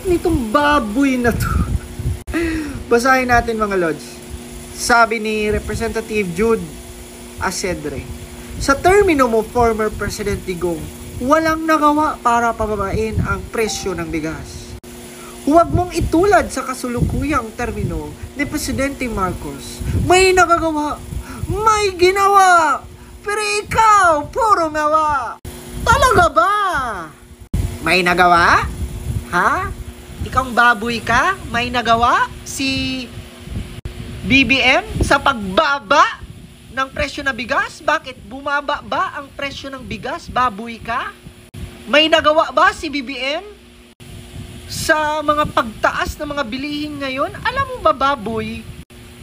nitong baboy na to? Basahin natin mga Lods. Sabi ni Representative Jude Asedre, sa termino mo, former President Digong, walang nagawa para pababain ang presyo ng bigas. Huwag mong itulad sa kasulukuyang termino ni Presidente Marcos. May nagagawa, may ginawa, pero ikaw, puro ngawa. Talaga ba? May nagawa? Ha? Ikang baboy ka? May nagawa? Si BBM sa pagbaba ng presyo ng bigas? Bakit? Bumaba ba ang presyo ng bigas? Baboy ka? May nagawa ba si BBM sa mga pagtaas ng mga bilihin ngayon? Alam mo ba, baboy,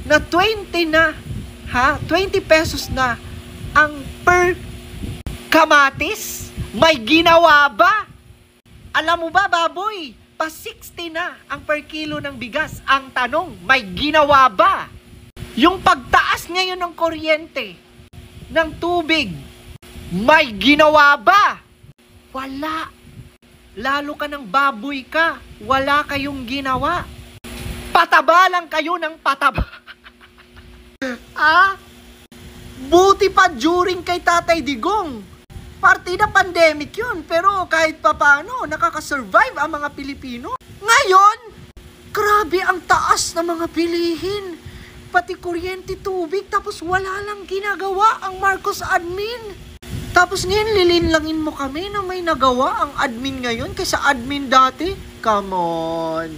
na 20 na, 20 pesos na ang per kamatis? May ginawa ba? Alam mo ba, baboy, pa 60 na ang per kilo ng bigas. Ang tanong, may ginawa ba? Yung pagtaas ngayon ng kuryente, ng tubig, may ginawa ba? Wala. Lalo ka ng baboy ka, wala kayong ginawa. Pataba lang kayo ng pataba. Buti pa during kay Tatay Digong. Partida pandemic yun, pero kahit papano, nakakasurvive ang mga Pilipino. Ngayon, grabe ang taas ng mga bilihin. Pati kuryente, tubig, tapos wala lang ginagawa ang Marcos admin. Tapos ngayon, lilinlangin mo kami na may nagawa ang admin ngayon kaysa admin dati? Come on.